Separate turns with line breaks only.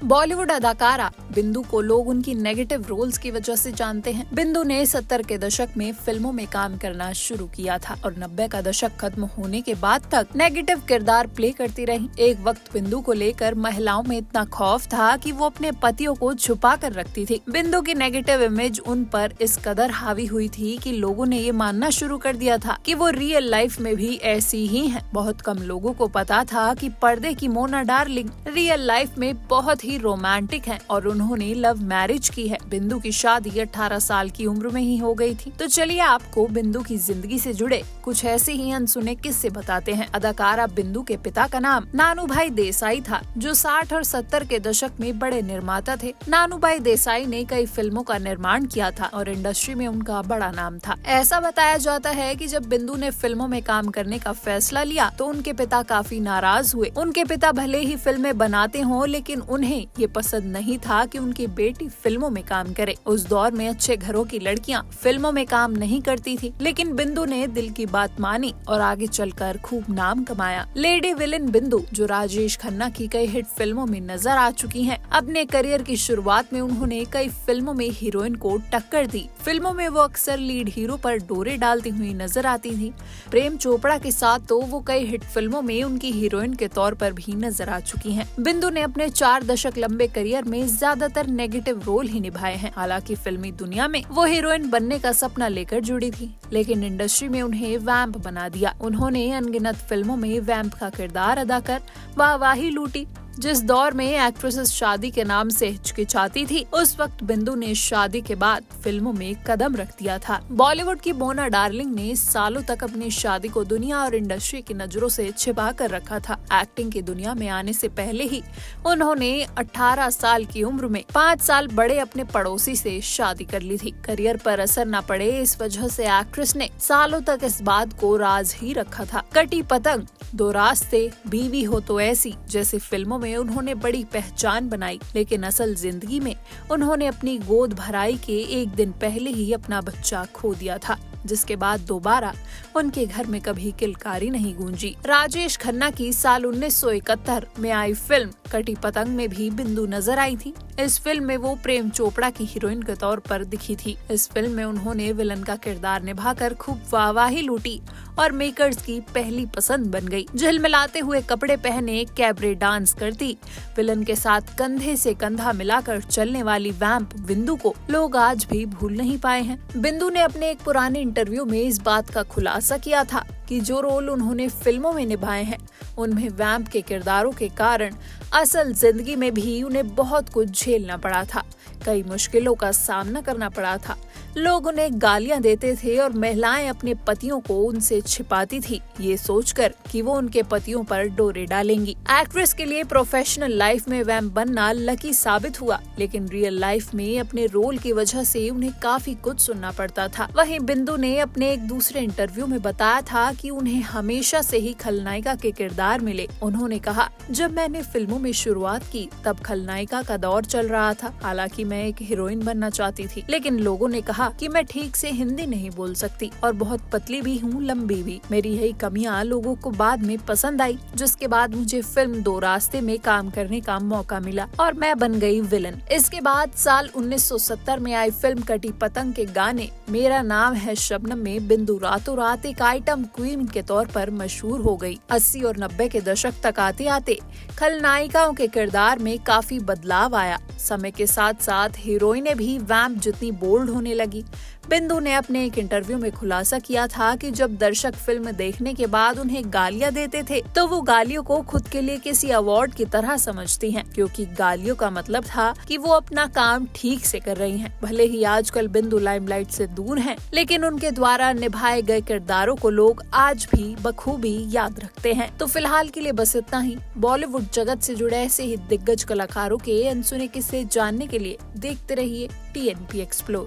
बॉलीवुड अदाकारा बिंदु को लोग उनकी नेगेटिव रोल्स की वजह से जानते हैं। बिंदु ने 70 के दशक में फिल्मों में काम करना शुरू किया था और 90 का दशक खत्म होने के बाद तक नेगेटिव किरदार प्ले करती रही। एक वक्त बिंदु को लेकर महिलाओं में इतना खौफ था कि वो अपने पतियों को छुपा कर रखती थी। बिंदु की नेगेटिव इमेज उन पर इस कदर हावी हुई थी कि लोगों ने ये मानना शुरू कर दिया था कि वो रियल लाइफ में भी ऐसी ही हैं। बहुत कम लोगों को पता था कि पर्दे की मोना डार्लिंग रियल लाइफ में बहुत ही रोमांटिक है और उन्होंने लव मैरिज की है। बिंदु की शादी 18 साल की उम्र में ही हो गई थी। तो चलिए आपको बिंदु की जिंदगी से जुड़े कुछ ऐसे ही अनसुने किस्से बताते हैं। अदाकारा बिंदु के पिता का नाम नानूभाई देसाई था, जो 60 और 70 के दशक में बड़े निर्माता थे। नानूभाई देसाई ने कई फिल्मों का निर्माण किया था और इंडस्ट्री में उनका बड़ा नाम था। ऐसा बताया जाता है कि जब बिंदु ने फिल्मों में काम करने का फैसला लिया तो उनके पिता काफी नाराज हुए। उनके पिता भले ही फिल्में बनाते हों, लेकिन उन्हें ये पसंद नहीं था कि उनकी बेटी फिल्मों में काम करे। उस दौर में अच्छे घरों की लड़कियां फिल्मों में काम नहीं करती थी, लेकिन बिंदु ने दिल की बात मानी और आगे चलकर खूब नाम कमाया। लेडी विलेन बिंदु, जो राजेश खन्ना की कई हिट फिल्मों में नजर आ चुकी हैं। अपने करियर की शुरुआत में उन्होंने कई फिल्मों में हीरोइन को टक्कर दी। फिल्मों में वो अक्सर लीड हीरो पर डोरे डालती हुई नजर आती थी। प्रेम चोपड़ा के साथ तो वो कई हिट फिल्मों में उनकी हीरोइन के तौर पर भी नजर आ चुकी हैं। बिंदु ने अपने 4 दशक लंबे करियर में ज्यादातर नेगेटिव रोल ही निभाए हैं। हालांकि फिल्मी दुनिया में वो हीरोइन बनने का सपना लेकर जुड़ी थी, लेकिन इंडस्ट्री में उन्हें वैम्प बना दिया। उन्होंने अनगिनत फिल्मों में वैम्प का किरदार अदा कर वाहवाही लूटी। जिस दौर में एक्ट्रेसेस शादी के नाम से हिचकिचाती थी, उस वक्त बिंदु ने शादी के बाद फिल्मों में कदम रख दिया था। बॉलीवुड की मोना डार्लिंग ने सालों तक अपनी शादी को दुनिया और इंडस्ट्री की नजरों से छिपा कर रखा था। एक्टिंग की दुनिया में आने से पहले ही उन्होंने 18 साल की उम्र में 5 साल बड़े अपने पड़ोसी से शादी कर ली थी। करियर पर असर न पड़े, इस वजह से एक्ट्रेस ने सालों तक इस बात को राज ही रखा था। कटी पतंग, 2 रास्ते, बीवी हो तो ऐसी जैसी फिल्मों में उन्होंने बड़ी पहचान बनाई, लेकिन असल जिंदगी में उन्होंने अपनी गोद भराई के एक दिन पहले ही अपना बच्चा खो दिया था, जिसके बाद दोबारा उनके घर में कभी किलकारी नहीं गूंजी। राजेश खन्ना की साल 1971 में आई फिल्म कटी पतंग में भी बिंदु नजर आई थी। इस फिल्म में वो प्रेम चोपड़ा की हीरोइन के तौर पर दिखी थी। इस फिल्म में उन्होंने विलन का किरदार निभाकर खूब वाहवाही लूटी और मेकर्स की पहली पसंद बन गई। झिलमिलाते हुए कपड़े पहने कैबरे डांस करती विलन के साथ कंधे से कंधा मिलाकर चलने वाली वैम्प बिंदु को लोग आज भी भूल नहीं पाए हैं। बिंदु ने अपने एक पुराने इंटरव्यू में इस बात का खुलासा किया था कि जो रोल उन्होंने फिल्मों में निभाए हैं, उनमें वैम्प के किरदारों के कारण असल जिंदगी में भी उन्हें बहुत कुछ झेलना पड़ा था। कई मुश्किलों का सामना करना पड़ा था। लोग उन्हें गालियां देते थे और महिलाएं अपने पतियों को उनसे छिपाती थी, ये सोचकर कि वो उनके पतियों पर डोरे डालेंगी। एक्ट्रेस के लिए प्रोफेशनल लाइफ में वैम्प बनना लकी साबित हुआ, लेकिन रियल लाइफ में अपने रोल की वजह से उन्हें काफी कुछ सुनना पड़ता था। वहीं बिंदु ने अपने एक दूसरे इंटरव्यू में बताया था कि उन्हें हमेशा से ही खलनायिका के किरदार मिले। उन्होंने कहा, जब मैंने फिल्मों में शुरुआत की तब खलनायिका का दौर चल रहा था। हालांकि मैं एक हीरोइन बनना चाहती थी, लेकिन लोगों ने कहा कि मैं ठीक से हिंदी नहीं बोल सकती और बहुत पतली भी हूँ, लंबी भी। मेरी यही कमियां लोगों को बाद में पसंद आई, जिसके बाद मुझे फिल्म 2 रास्ते में काम करने का मौका मिला और मैं बन गई विलन। इसके बाद साल 1970 में आई फिल्म कटी पतंग के गाने मेरा नाम है शबनम में बिंदु रातों रात एक आइटम क्वीन के तौर पर मशहूर हो गई। 80 और 90 के दशक तक आते आते खलनायिकाओं के किरदार में काफी बदलाव आया। समय के साथ साथ हीरोइनें भी वैम्प जितनी बोल्ड होने लगी। बिंदु ने अपने एक इंटरव्यू में खुलासा किया था कि जब दर्शक फिल्म देखने के बाद उन्हें गालियां देते थे तो वो गालियों को खुद के लिए किसी अवार्ड की तरह समझती हैं, क्योंकि गालियों का मतलब था कि वो अपना काम ठीक से कर रही हैं। भले ही आजकल बिंदु लाइमलाइट से दूर हैं, लेकिन उनके द्वारा निभाए गए किरदारों को लोग आज भी बखूबी याद रखते हैं। तो फिलहाल के लिए बस इतना ही। बॉलीवुड जगत से जुड़े ऐसे ही दिग्गज कलाकारों के अनसुने किस्से जानने के लिए देखते रहिए TNP एक्सप्लोर।